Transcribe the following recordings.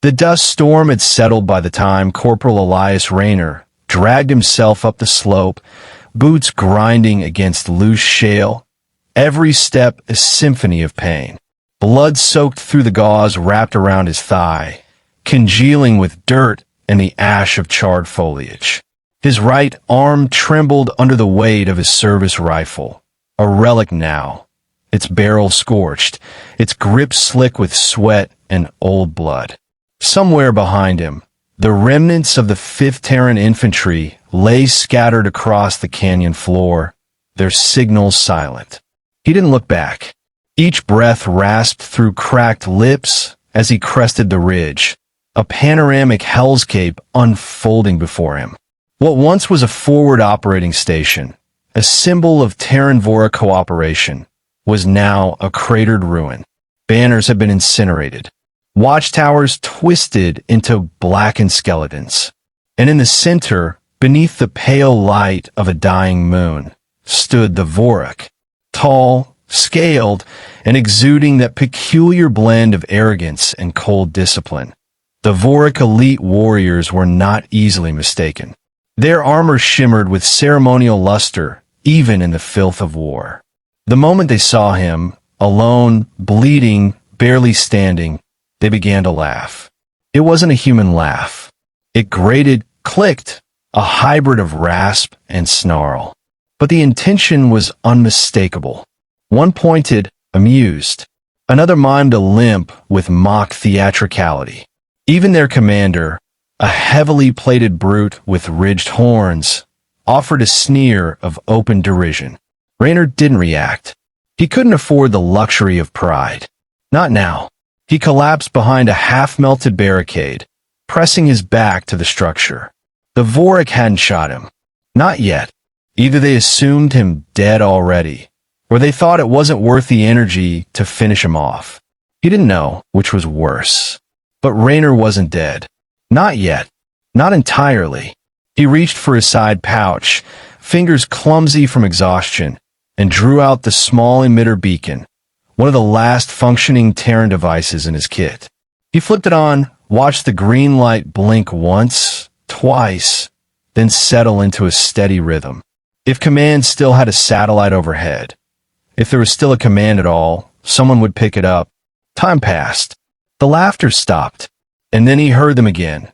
The dust storm had settled by the time Corporal Elias Rayner dragged himself up the slope, boots grinding against loose shale, every step a symphony of pain. Blood soaked through the gauze wrapped around his thigh, congealing with dirt and the ash of charred foliage. His right arm trembled under the weight of his service rifle, a relic now, its barrel scorched, its grip slick with sweat and old blood. Somewhere behind him, the remnants of the 5th Terran Infantry lay scattered across the canyon floor, their signals silent. He didn't look back. Each breath rasped through cracked lips as he crested the ridge, a panoramic hellscape unfolding before him. What once was a forward operating station, a symbol of Terran-Vora cooperation, was now a cratered ruin. Banners had been incinerated. Watchtowers twisted into blackened skeletons. And in the center, beneath the pale light of a dying moon, stood the Vorak, tall, scaled, and exuding that peculiar blend of arrogance and cold discipline. The Vorak elite warriors were not easily mistaken. Their armor shimmered with ceremonial luster, even in the filth of war. The moment they saw him, alone, bleeding, barely standing, they began to laugh. It wasn't a human laugh. It grated, clicked, a hybrid of rasp and snarl. But the intention was unmistakable. One pointed, amused. Another mimed a limp with mock theatricality. Even their commander, a heavily plated brute with ridged horns, offered a sneer of open derision. Rayner didn't react. He couldn't afford the luxury of pride. Not now. He collapsed behind a half-melted barricade, pressing his back to the structure. The Vorak hadn't shot him. Not yet. Either they assumed him dead already, or they thought it wasn't worth the energy to finish him off. He didn't know which was worse. But Rayner wasn't dead. Not yet. Not entirely. He reached for his side pouch, fingers clumsy from exhaustion, and drew out the small emitter beacon, one of the last functioning Terran devices in his kit. He flipped it on, watched the green light blink once, twice, then settle into a steady rhythm. If command still had a satellite overhead, if there was still a command at all, someone would pick it up. Time passed. The laughter stopped, and then he heard them again.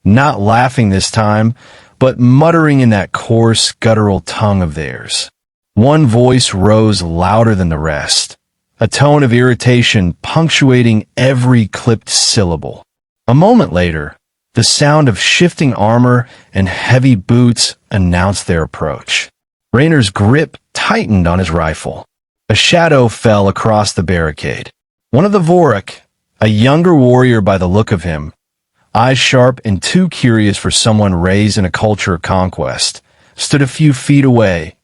Not laughing this time, but muttering in that coarse, guttural tongue of theirs. One voice rose louder than the rest, a tone of irritation punctuating every clipped syllable. A moment later, the sound of shifting armor and heavy boots announced their approach. Rayner's grip tightened on his rifle. A shadow fell across the barricade. One of the Vorak, a younger warrior by the look of him, eyes sharp and too curious for someone raised in a culture of conquest, stood a few feet away,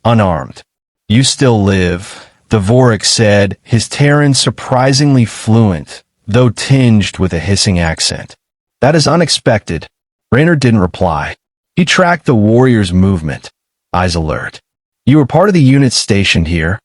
unarmed. "You still live," the Vorak said, his Terran surprisingly fluent, though tinged with a hissing accent. "That is unexpected." Rayner didn't reply. He tracked the warrior's movement, eyes alert. "You were part of the unit stationed here?"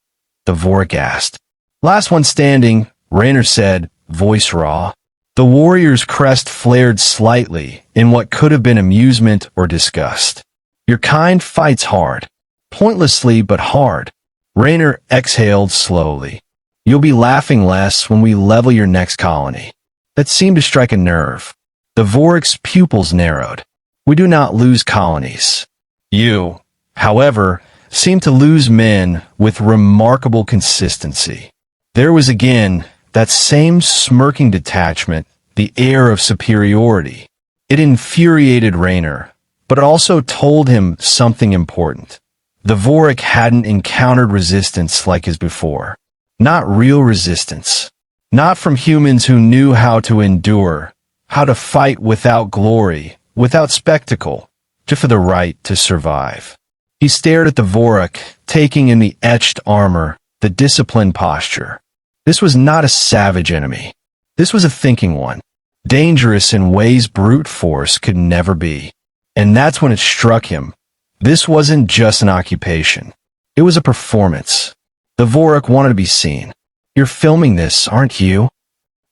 the Vorak asked. "Last one standing," Rayner said, voice raw. The warrior's crest flared slightly in what could have been amusement or disgust. "Your kind fights hard. Pointlessly, but hard." Rayner exhaled slowly. "You'll be laughing less when we level your next colony." That seemed to strike a nerve. The Vorak's pupils narrowed. "We do not lose colonies. You, however, seem to lose men with remarkable consistency." There was again that same smirking detachment, the air of superiority. It infuriated Rayner, but it also told him something important. The Vorak hadn't encountered resistance like as before. Not real resistance. Not from humans who knew how to endure, how to fight without glory, without spectacle, just for the right to survive. He stared at the Vorak, taking in the etched armor, the disciplined posture. This was not a savage enemy. This was a thinking one, dangerous in ways brute force could never be. And that's when it struck him. This wasn't just an occupation. It was a performance. The Vorak wanted to be seen. "You're filming this, aren't you?"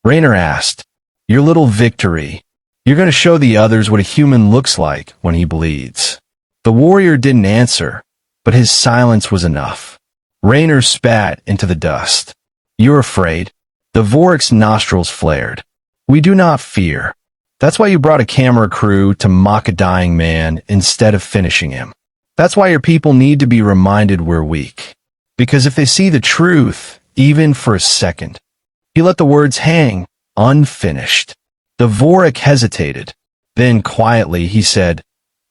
Rayner asked. Your little victory. You're going to show the others what a human looks like when he bleeds." The warrior didn't answer, but his silence was enough. Raynor spat into the dust. "You're afraid?" The Vorik's nostrils flared. "We do not fear. That's why you brought a camera crew to mock a dying man instead of finishing him. That's why your people need to be reminded we're weak. Because if they see the truth, even for a second." He let the words hang, unfinished. The Vorik hesitated. Then quietly he said,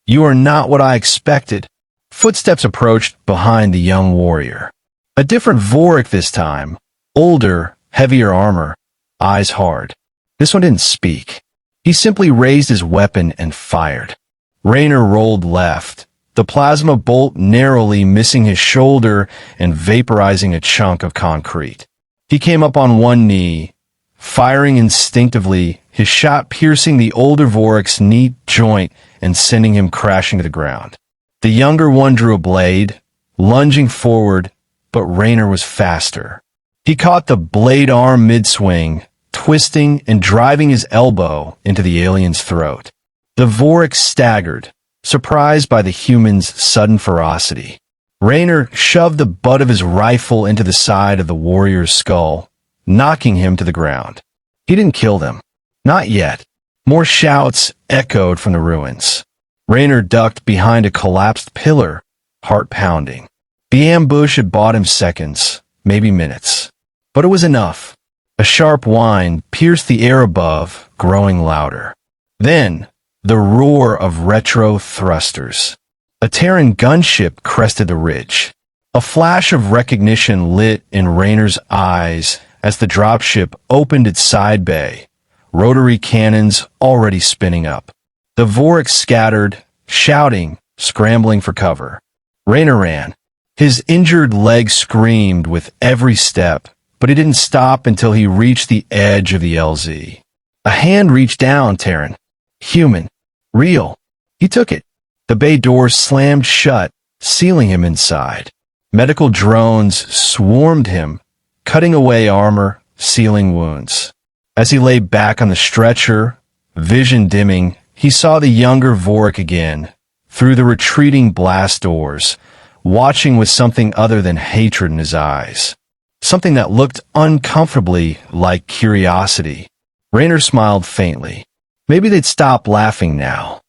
"You are not what I expected." Footsteps approached behind the young warrior. A different Vorik this time, older, heavier armor, eyes hard. This one didn't speak. He simply raised his weapon and fired. Raynor rolled left, the plasma bolt narrowly missing his shoulder and vaporizing a chunk of concrete. He came up on one knee, firing instinctively, his shot piercing the older Vorik's knee joint and sending him crashing to the ground. The younger one drew a blade, lunging forward, but Raynor was faster. He caught the blade arm mid-swing, twisting and driving his elbow into the alien's throat. The Vorik staggered, surprised by the human's sudden ferocity. Raynor shoved the butt of his rifle into the side of the warrior's skull, knocking him to the ground. He didn't kill them. Not yet. More shouts echoed from the ruins. Raynor ducked behind a collapsed pillar, heart pounding. The ambush had bought him seconds, maybe minutes. But it was enough. A sharp whine pierced the air above, growing louder. Then, the roar of retro thrusters. A Terran gunship crested the ridge. A flash of recognition lit in Raynor's eyes as the dropship opened its side bay, rotary cannons already spinning up. The Vorik scattered, shouting, scrambling for cover. Raynor ran. His injured leg screamed with every step, but he didn't stop until he reached the edge of the LZ. A hand reached down, Terran. Human. Real. He took it. The bay door slammed shut, sealing him inside. Medical drones swarmed him, cutting away armor, sealing wounds. As he lay back on the stretcher, vision dimming, he saw the younger Vorik again, through the retreating blast doors, watching with something other than hatred in his eyes. Something that looked uncomfortably like curiosity. Raynor smiled faintly. Maybe they'd stop laughing now.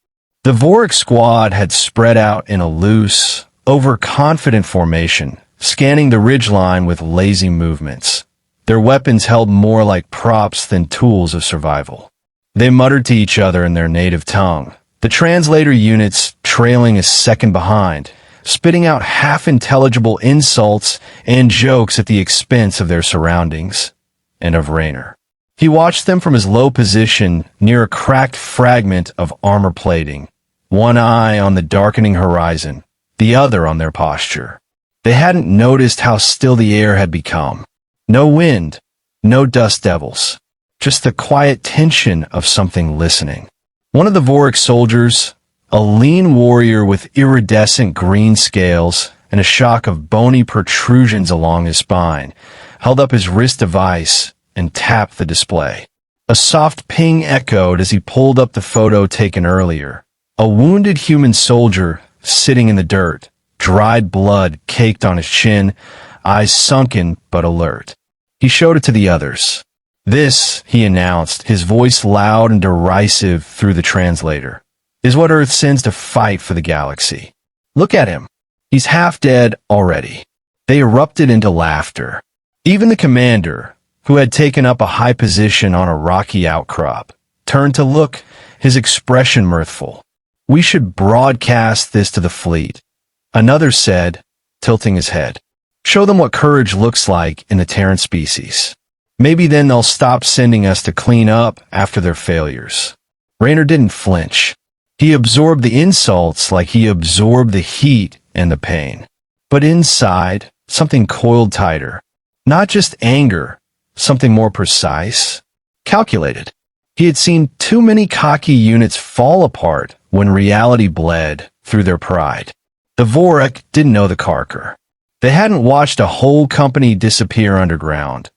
The Vorik squad had spread out in a loose, overconfident formation, scanning the ridgeline with lazy movements. Their weapons held more like props than tools of survival. They muttered to each other in their native tongue, the translator units trailing a second behind, spitting out half-intelligible insults and jokes at the expense of their surroundings and of Raynor. He watched them from his low position near a cracked fragment of armor plating, one eye on the darkening horizon, the other on their posture. They hadn't noticed how still the air had become. No wind, no dust devils, just the quiet tension of something listening. One of the Vorik soldiers, a lean warrior with iridescent green scales and a shock of bony protrusions along his spine, held up his wrist device and tapped the display. A soft ping echoed as he pulled up the photo taken earlier. A wounded human soldier sitting in the dirt, dried blood caked on his chin, eyes sunken but alert. He showed it to the others. "This," he announced, his voice loud and derisive through the translator, "is what Earth sends to fight for the galaxy. Look at him. He's half dead already." They erupted into laughter. Even the commander, who had taken up a high position on a rocky outcrop, turned to look, his expression mirthful. "We should broadcast this to the fleet," another said, tilting his head. "Show them what courage looks like in the Terran species. Maybe then they'll stop sending us to clean up after their failures." Raynor didn't flinch. He absorbed the insults like he absorbed the heat and the pain. But inside, something coiled tighter. Not just anger, something more precise, calculated. He had seen too many cocky units fall apart when reality bled through their pride. The Vorik didn't know the Karker. They hadn't watched a whole company disappear underground,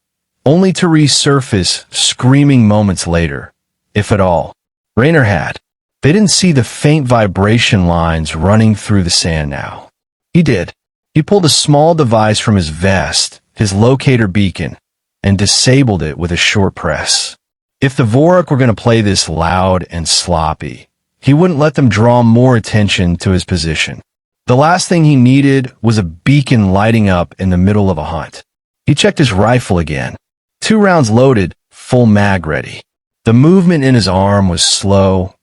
only to resurface screaming moments later, if at all. Raynor had. They didn't see the faint vibration lines running through the sand now. He did. He pulled a small device from his vest, his locator beacon, and disabled it with a short press. If the Vorak were going to play this loud and sloppy, he wouldn't let them draw more attention to his position. The last thing he needed was a beacon lighting up in the middle of a hunt. He checked his rifle again. 2 rounds loaded, full mag ready. The movement in his arm was slow,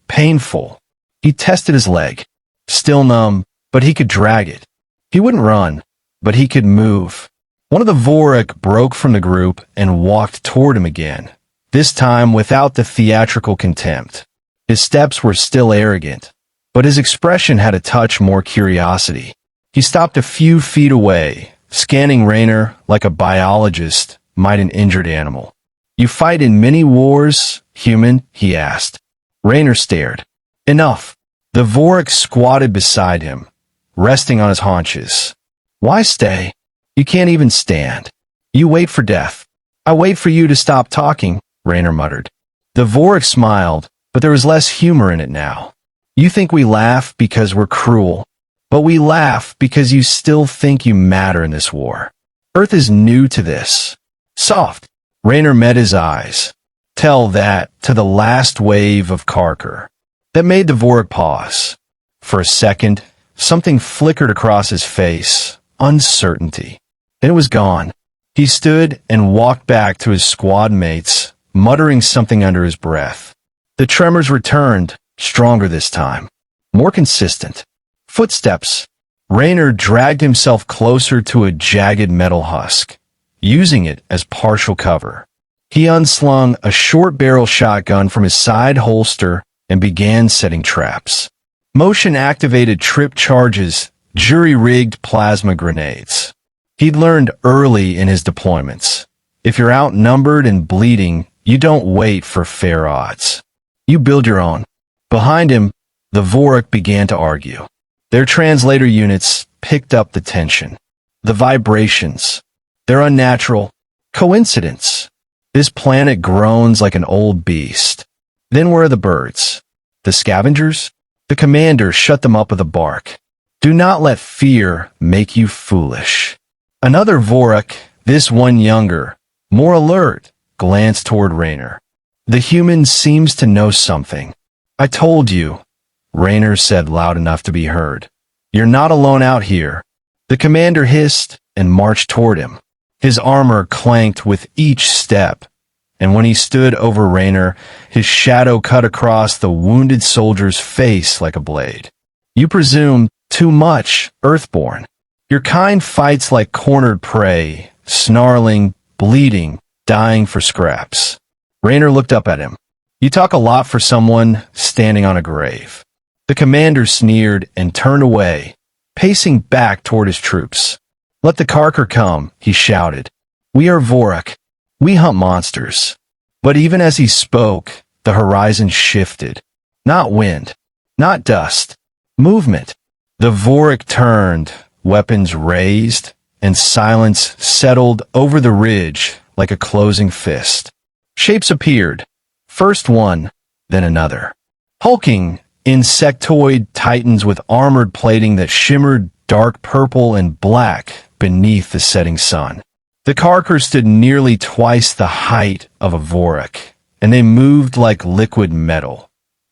painful. He tested his leg. Still numb, but he could drag it. He wouldn't run, but he could move. One of the Vorak broke from the group and walked toward him again, this time without the theatrical contempt. His steps were still arrogant, but his expression had a touch more curiosity. He stopped a few feet away, scanning Raynor like a biologist might an injured animal. "You fight in many wars, human?" he asked. Raynor stared. "Enough." The Vorak squatted beside him, resting on his haunches. "Why stay? You can't even stand. You wait for death." "I wait for you to stop talking," Raynor muttered. The Vorak smiled, but there was less humor in it now. "You think we laugh because we're cruel, but we laugh because you still think you matter in this war. Earth is new to this." "Soft." Raynor met his eyes. "Tell that to the last wave of Karker." That made the Vorak pause. For a second, something flickered across his face, uncertainty. Then it was gone. He stood and walked back to his squad mates, muttering something under his breath. The tremors returned, stronger this time, more consistent. Footsteps. Raynor dragged himself closer to a jagged metal husk, using it as partial cover. He unslung a short-barrel shotgun from his side holster and began setting traps. Motion-activated trip charges, jury-rigged plasma grenades. He'd learned early in his deployments. If you're outnumbered and bleeding, you don't wait for fair odds. You build your own. Behind him, the Vorak began to argue. Their translator units picked up the tension. The vibrations. They're unnatural. Coincidence. This planet groans like an old beast. Then where are the birds? The scavengers? The commander shut them up with a bark. Do not let fear make you foolish. Another Vorak, this one younger, more alert, glanced toward Raynor. The human seems to know something. "I told you," Raynor said loud enough to be heard. "You're not alone out here." The commander hissed and marched toward him. His armor clanked with each step, and when he stood over Raynor, his shadow cut across the wounded soldier's face like a blade. "You presume too much, Earthborn. Your kind fights like cornered prey, snarling, bleeding, dying for scraps." Raynor looked up at him. "You talk a lot for someone standing on a grave." The commander sneered and turned away, pacing back toward his troops. "Let the Karker come," he shouted. "We are Vorak. We hunt monsters." But even as he spoke, the horizon shifted. Not wind, not dust, movement. The Vorak turned, weapons raised, and silence settled over the ridge like a closing fist. Shapes appeared, first one, then another. Hulking, insectoid titans with armored plating that shimmered dark purple and black beneath the setting sun. The Karker stood nearly twice the height of a Vorak, and they moved like liquid metal,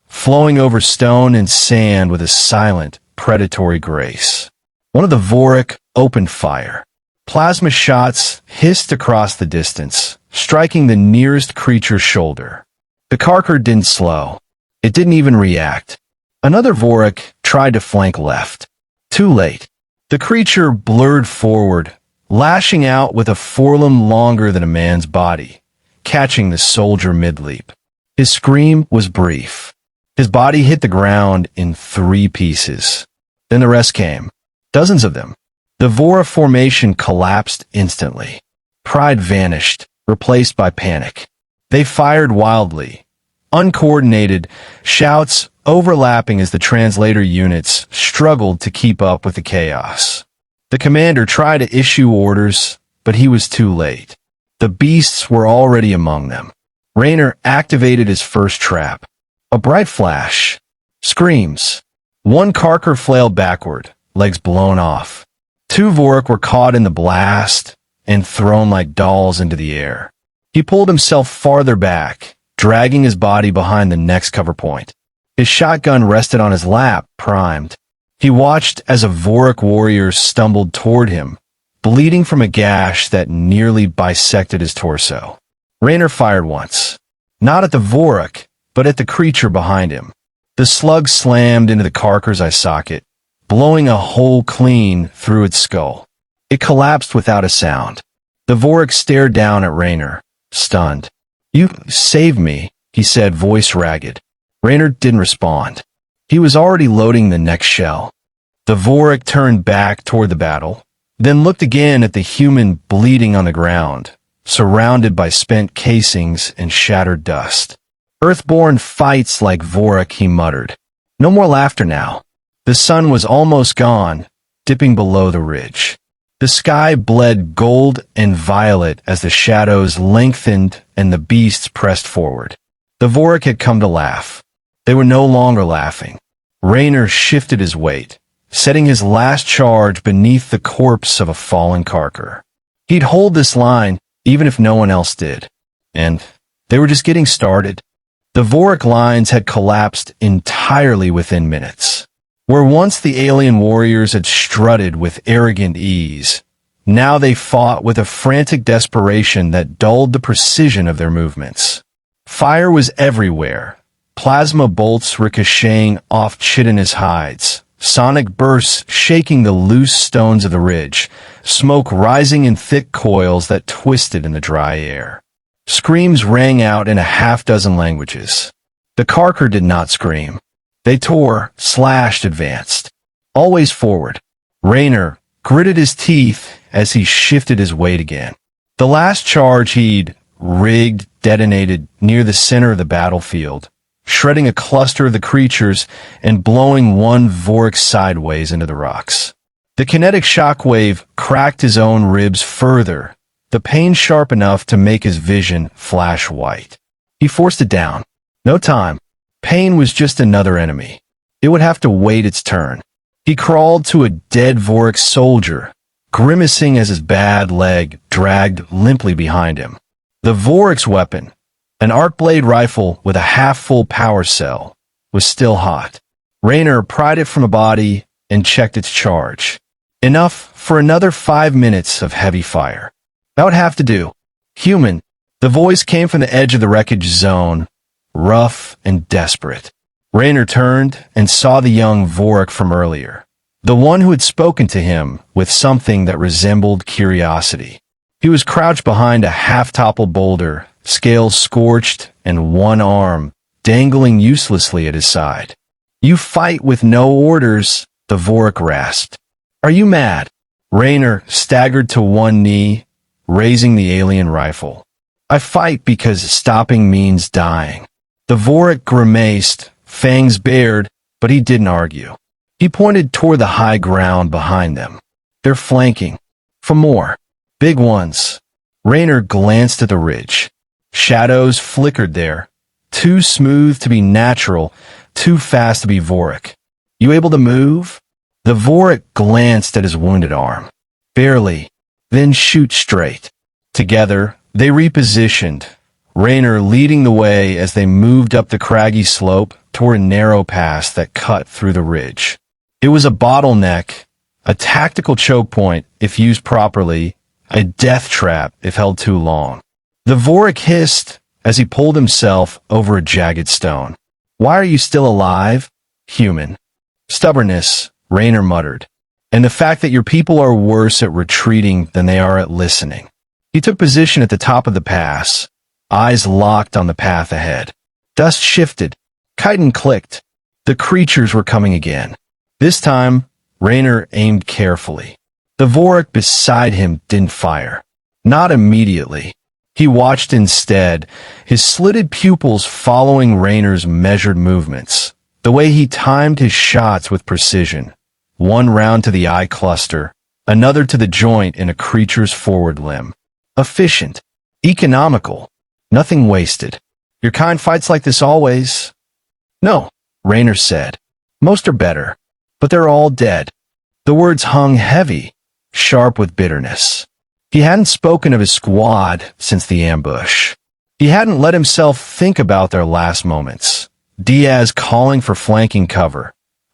flowing over stone and sand with a silent, predatory grace. One of the Vorak opened fire. Plasma shots hissed across the distance, striking the nearest creature's shoulder. The Karker didn't slow. It didn't even react. Another Vorak tried to flank left. Too late. The creature blurred forward, lashing out with a forelimb longer than a man's body, catching the soldier mid-leap. His scream was brief. His body hit the ground in 3 pieces. Then the rest came. Dozens of them. The Vora formation collapsed instantly. Pride vanished, replaced by panic. They fired wildly. Uncoordinated, shouts overlapping as the translator units struggled to keep up with the chaos. The commander tried to issue orders, but he was too late. The beasts were already among them. Raynor activated his first trap. A bright flash. Screams. One Karker flailed backward, legs blown off. Two Vorik were caught in the blast and thrown like dolls into the air. He pulled himself farther back, dragging his body behind the next cover point. His shotgun rested on his lap, primed. He watched as a Vorik warrior stumbled toward him, bleeding from a gash that nearly bisected his torso. Raynor fired once. Not at the Vorik, but at the creature behind him. The slug slammed into the Karker's eye socket, blowing a hole clean through its skull. It collapsed without a sound. The Vorik stared down at Raynor, stunned. "You saved me," he said, voice ragged. Raynor didn't respond. He was already loading the next shell. The Vorik turned back toward the battle, then looked again at the human bleeding on the ground, surrounded by spent casings and shattered dust. "Earthborn fights like Vorik," he muttered. No more laughter now. The sun was almost gone, dipping below the ridge. The sky bled gold and violet as the shadows lengthened and the beasts pressed forward. The Vorik had come to laugh. They were no longer laughing. Raynor shifted his weight, setting his last charge beneath the corpse of a fallen Karker. He'd hold this line even if no one else did. And they were just getting started. The Vorik lines had collapsed entirely within minutes. Where once the alien warriors had strutted with arrogant ease, now they fought with a frantic desperation that dulled the precision of their movements. Fire was everywhere, plasma bolts ricocheting off chitinous hides, sonic bursts shaking the loose stones of the ridge, smoke rising in thick coils that twisted in the dry air. Screams rang out in a half-dozen languages. The Karker did not scream. They tore, slashed, advanced. Always forward. Raynor gritted his teeth as he shifted his weight again. The last charge he'd rigged detonated near the center of the battlefield, shredding a cluster of the creatures and blowing one Vorik sideways into the rocks. The kinetic shockwave cracked his own ribs further, the pain sharp enough to make his vision flash white. He forced it down. No time. Pain was just another enemy. It would have to wait its turn. He crawled to a dead Vorik soldier, grimacing as his bad leg dragged limply behind him. The Vorik's weapon, an arc blade rifle with a half-full power cell, was still hot. Raynor pried it from a body and checked its charge. Enough for another 5 minutes of heavy fire. That would have to do. Human. The voice came from the edge of the wreckage zone, rough and desperate. Raynor turned and saw the young Vorik from earlier, the one who had spoken to him with something that resembled curiosity. He was crouched behind a half-toppled boulder, scales scorched and one arm dangling uselessly at his side. "You fight with no orders," the Vorik rasped. "Are you mad?" Raynor staggered to one knee, raising the alien rifle. "I fight because stopping means dying." The Vorik grimaced, fangs bared, but he didn't argue. He pointed toward the high ground behind them. "They're flanking. For more. Big ones." Raynor glanced at the ridge. Shadows flickered there, too smooth to be natural, too fast to be Vorik. "You able to move?" The Vorik glanced at his wounded arm. "Barely. Then shoot straight." Together, they repositioned, Raynor leading the way as they moved up the craggy slope toward a narrow pass that cut through the ridge. It was a bottleneck, a tactical choke point if used properly, a death trap if held too long. The Vorik hissed as he pulled himself over a jagged stone. "Why are you still alive?" "Human." "Stubbornness," Raynor muttered. "And the fact that your people are worse at retreating than they are at listening." He took position at the top of the pass, eyes locked on the path ahead. Dust shifted. Chitin clicked. The creatures were coming again. This time, Raynor aimed carefully. The Vorik beside him didn't fire. Not immediately. He watched instead, his slitted pupils following Raynor's measured movements, the way he timed his shots with precision. One round to the eye cluster, another to the joint in a creature's forward limb. Efficient. Economical. Nothing wasted. Your kind fights like this always? No, Raynor said. Most are better, but they're all dead. The words hung heavy, sharp with bitterness. He hadn't spoken of his squad since the ambush. He hadn't let himself think about their last moments. Diaz calling for flanking cover,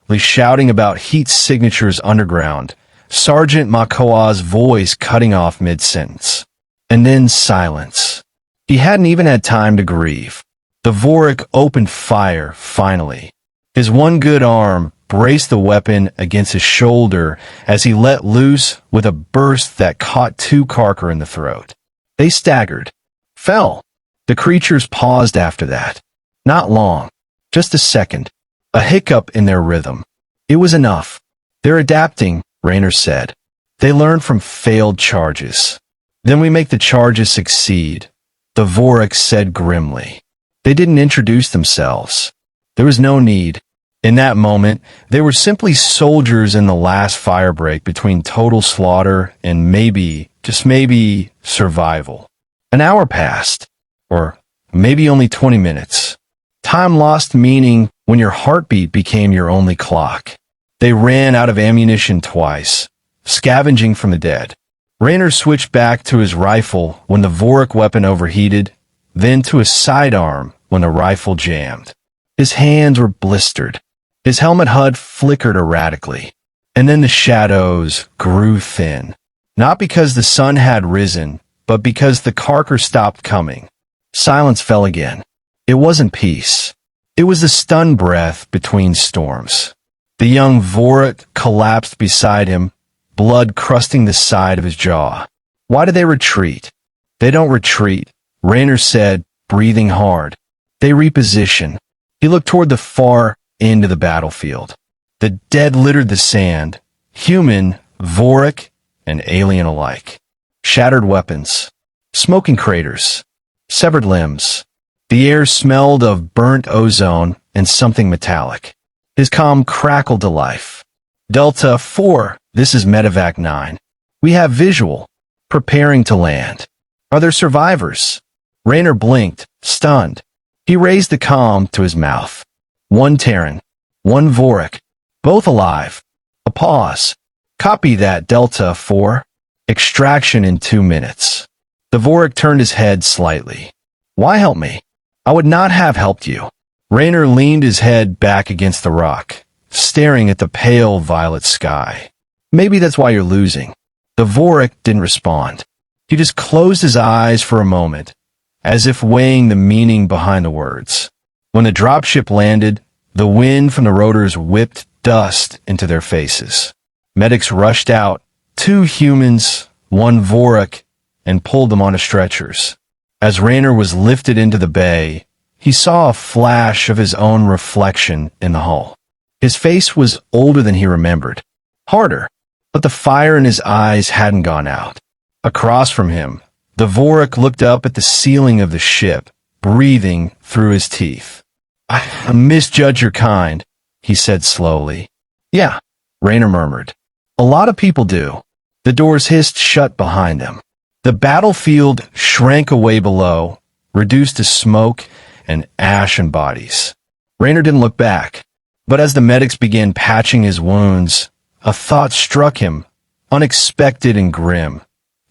Lee shouting about heat signatures underground, Sergeant Makoa's voice cutting off mid-sentence. And then silence. He hadn't even had time to grieve. The Vorik opened fire, finally. His one good arm braced the weapon against his shoulder as he let loose with a burst that caught two Karker in the throat. They staggered. Fell. The creatures paused after that. Not long. Just a second. A hiccup in their rhythm. It was enough. They're adapting, Raynor said. They learn from failed charges. Then we make the charges succeed, the Vorik said grimly. They didn't introduce themselves. There was no need. In that moment, they were simply soldiers in the last firebreak between total slaughter and maybe, just maybe, survival. An hour passed. Or maybe only 20 minutes. Time lost meaning when your heartbeat became your only clock. They ran out of ammunition twice, scavenging from the dead. Raynor switched back to his rifle when the Vorik weapon overheated, then to his sidearm when the rifle jammed. His hands were blistered. His helmet HUD flickered erratically. And then the shadows grew thin. Not because the sun had risen, but because the Karker stopped coming. Silence fell again. It wasn't peace. It was the stunned breath between storms. The young Vorik collapsed beside him, blood crusting the side of his jaw. Why do they retreat? They don't retreat, Raynor said, breathing hard. They reposition. He looked toward the far end of the battlefield. The dead littered the sand, human, Vorik, and alien alike. Shattered weapons, smoking craters, severed limbs. The air smelled of burnt ozone and something metallic. His comm crackled to life. Delta 4, this is Medevac 9. We have visual. Preparing to land. Are there survivors? Raynor blinked, stunned. He raised the comm to his mouth. One Terran. One Vorik. Both alive. A pause. Copy that, Delta 4. Extraction in 2 minutes. The Vorik turned his head slightly. Why help me? I would not have helped you. Raynor leaned his head back against the rock, staring at the pale violet sky. Maybe that's why you're losing. The Vorik didn't respond. He just closed his eyes for a moment, as if weighing the meaning behind the words. When the dropship landed, the wind from the rotors whipped dust into their faces. Medics rushed out, 2 humans, 1 Vorik, and pulled them onto stretchers. As Raynor was lifted into the bay, he saw a flash of his own reflection in the hull. His face was older than he remembered, harder, but the fire in his eyes hadn't gone out. Across from him, the Vorik looked up at the ceiling of the ship, breathing through his teeth. I misjudge your kind, he said slowly. Yeah, Raynor murmured. A lot of people do. The doors hissed shut behind them. The battlefield shrank away below, reduced to smoke and ash and bodies. Raynor didn't look back, but as the medics began patching his wounds, a thought struck him, unexpected and grim.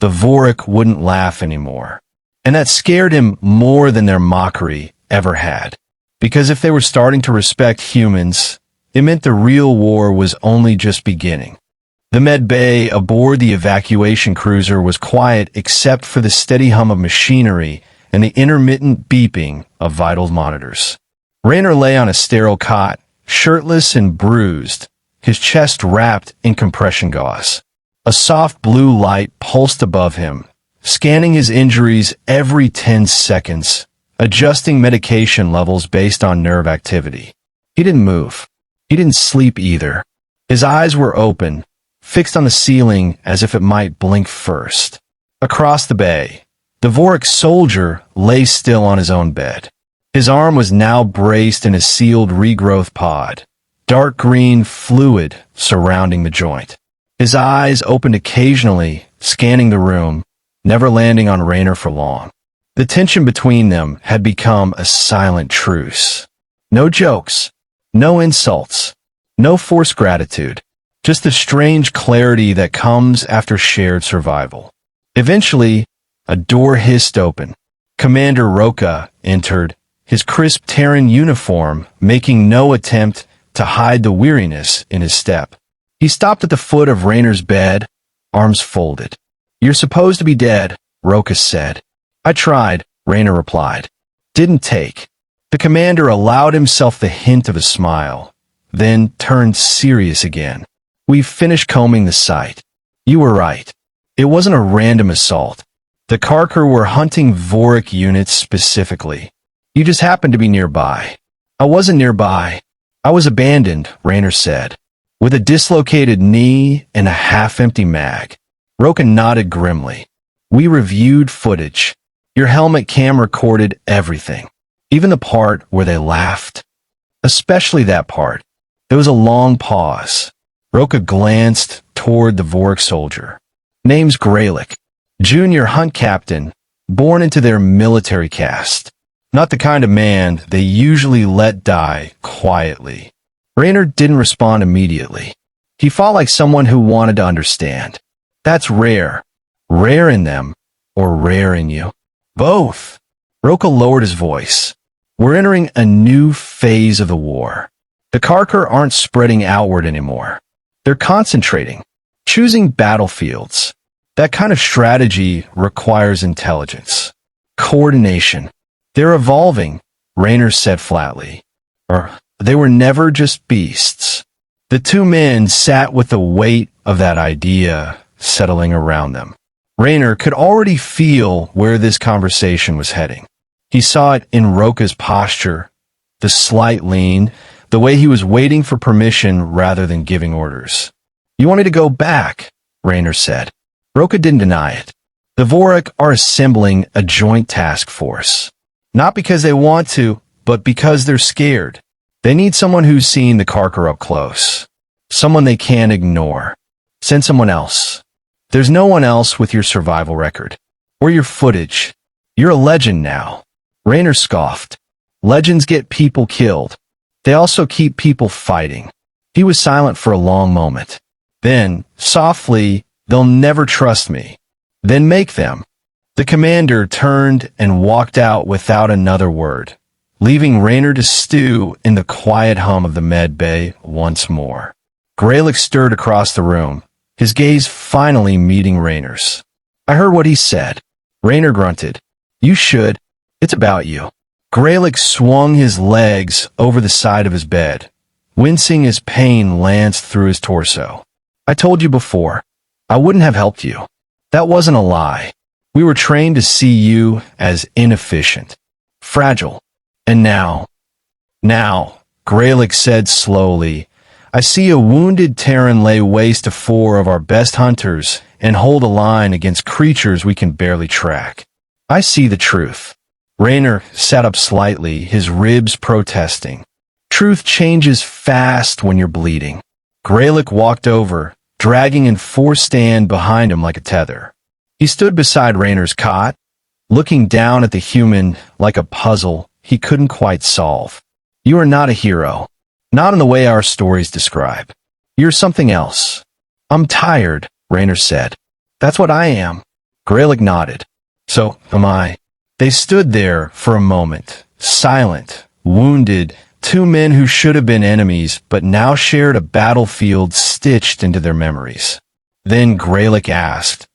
The Vorik wouldn't laugh anymore. And that scared him more than their mockery ever had. Because if they were starting to respect humans, it meant the real war was only just beginning. The med bay aboard the evacuation cruiser was quiet except for the steady hum of machinery and the intermittent beeping of vital monitors. Raynor lay on a sterile cot, shirtless and bruised, his chest wrapped in compression gauze. A soft blue light pulsed above him, scanning his injuries every 10 seconds, adjusting medication levels based on nerve activity. He didn't move. He didn't sleep either. His eyes were open, fixed on the ceiling as if it might blink first. Across the bay, the Vorik soldier lay still on his own bed. His arm was now braced in a sealed regrowth pod, dark green fluid surrounding the joint. His eyes opened occasionally, scanning the room, never landing on Raynor for long. The tension between them had become a silent truce. No jokes, no insults, no forced gratitude, just the strange clarity that comes after shared survival. Eventually, a door hissed open. Commander Roca entered, his crisp Terran uniform making no attempt to hide the weariness in his step. He stopped at the foot of Raynor's bed, arms folded. "You're supposed to be dead," Roca said. "I tried," Raynor replied. "Didn't take." The commander allowed himself the hint of a smile, then turned serious again. "We've finished combing the site. You were right. It wasn't a random assault. The Karkar were hunting Vorik units specifically. You just happened to be nearby." "I wasn't nearby. I was abandoned," Raynor said, with a dislocated knee and a half-empty mag. Roca nodded grimly. "We reviewed footage. Your helmet cam recorded everything, even the part where they laughed. Especially that part." There was a long pause. Roca glanced toward the Vorik soldier. "Name's Graylick. Junior hunt captain, born into their military caste. Not the kind of man they usually let die quietly." Raynor didn't respond immediately. He fought like someone who wanted to understand. "That's rare. Rare in them, or rare in you?" "Both." Roca lowered his voice. "We're entering a new phase of the war. The Karkar aren't spreading outward anymore. They're concentrating, choosing battlefields. That kind of strategy requires intelligence, coordination. They're evolving," Raynor said flatly. "Or they were never just beasts." The two men sat with the weight of that idea settling around them. Raynor could already feel where this conversation was heading. He saw it in Roca's posture, the slight lean, the way he was waiting for permission rather than giving orders. "You want me to go back?" Raynor said. Roca didn't deny it. "The Vorik are assembling a joint task force. Not because they want to, but because they're scared. They need someone who's seen the Karkar up close. Someone they can't ignore. Send someone else. There's no one else with your survival record. Or your footage. You're a legend now." Raynor scoffed. "Legends get people killed. They also keep people fighting." He was silent for a long moment. Then, softly, "They'll never trust me." "Then make them." The commander turned and walked out without another word, leaving Raynor to stew in the quiet hum of the med bay once more. Graylick stirred across the room, his gaze finally meeting Raynor's. "I heard what he said." Raynor grunted. "You should. It's about you." Graylick swung his legs over the side of his bed, wincing as pain lanced through his torso. "I told you before. I wouldn't have helped you. That wasn't a lie. We were trained to see you as inefficient, fragile. And now, Graylick said slowly, I see a wounded Terran lay waste to 4 of our best hunters and hold a line against creatures we can barely track. I see the truth." Raynor sat up slightly, his ribs protesting. "Truth changes fast when you're bleeding." Graylick walked over, dragging an enforced stand behind him like a tether. He stood beside Raynor's cot, looking down at the human like a puzzle he couldn't quite solve. "You are not a hero. Not in the way our stories describe. You're something else." "I'm tired," Raynor said. "That's what I am." Graylick nodded. "So am I." They stood there for a moment, silent, wounded, 2 men who should have been enemies but now shared a battlefield stitched into their memories. Then Graylick asked,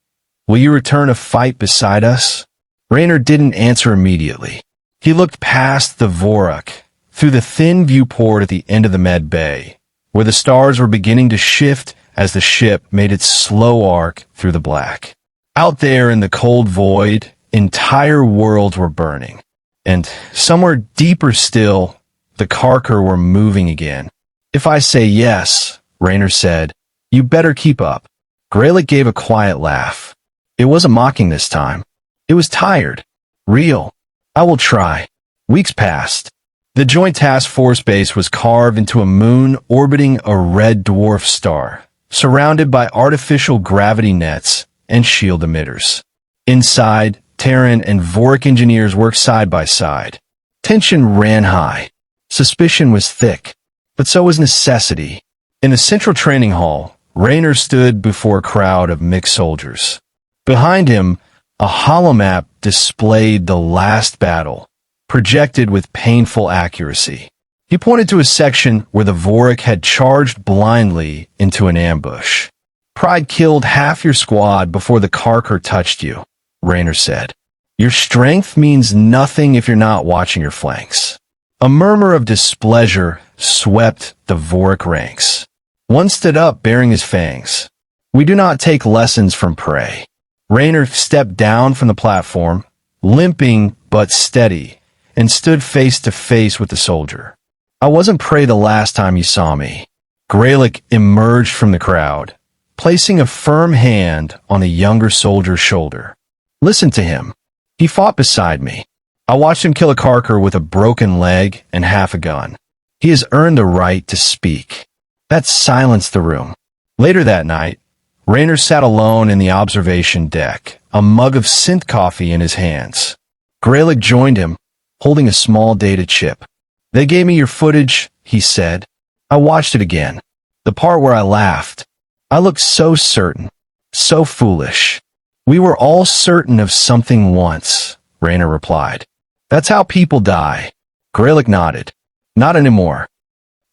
"Will you return to fight beside us?" Raynor didn't answer immediately. He looked past the Vorik, through the thin viewport at the end of the med bay, where the stars were beginning to shift as the ship made its slow arc through the black. Out there in the cold void, entire worlds were burning. And somewhere deeper still, the Karkar were moving again. "If I say yes," Raynor said, "you better keep up." Graylick gave a quiet laugh. It wasn't mocking this time. It was tired. Real. "I will try." Weeks passed. The Joint Task Force base was carved into a moon orbiting a red dwarf star, surrounded by artificial gravity nets and shield emitters. Inside, Terran, and Vorik engineers worked side by side. Tension ran high. Suspicion was thick. But so was necessity. In the central training hall, Rayner stood before a crowd of mixed soldiers. Behind him, a holomap displayed the last battle, projected with painful accuracy. He pointed to a section where the Vorik had charged blindly into an ambush. Pride killed half your squad before the Karker touched you, Rayner said. Your strength means nothing if you're not watching your flanks. A murmur of displeasure swept the Vorik ranks. One stood up bearing his fangs. We do not take lessons from prey. Rayner stepped down from the platform, limping but steady, and stood face to face with the soldier. I wasn't prey the last time you saw me. Graylick emerged from the crowd, placing a firm hand on the younger soldier's shoulder. Listen to him. He fought beside me. I watched him kill a Karker with a broken leg and half a gun. He has earned the right to speak. That silenced the room. Later that night, Rayner sat alone in the observation deck, a mug of synth coffee in his hands. Graylick joined him, holding a small data chip. They gave me your footage, he said. I watched it again. The part where I laughed. I looked so certain, so foolish. We were all certain of something once, Rayner replied. That's how people die. Graylick nodded. Not anymore.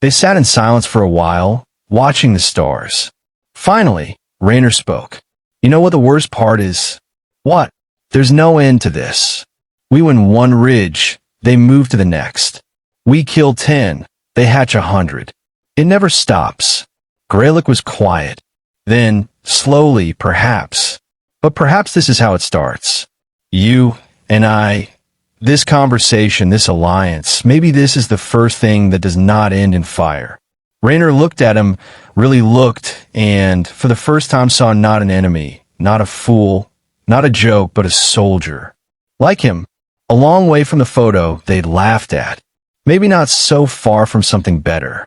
They sat in silence for a while, watching the stars. Finally, Rayner spoke. You know what the worst part is? What? There's no end to this. We win one ridge, they move to the next. We kill 10, they hatch 100. It never stops. Graylick was quiet. Then, slowly, perhaps. But perhaps this is how it starts. You and I, this conversation, this alliance, maybe this is the first thing that does not end in fire. Rayner looked at him, really looked, and for the first time saw not an enemy, not a fool, not a joke, but a soldier. Like him, a long way from the photo they'd laughed at. Maybe not so far from something better.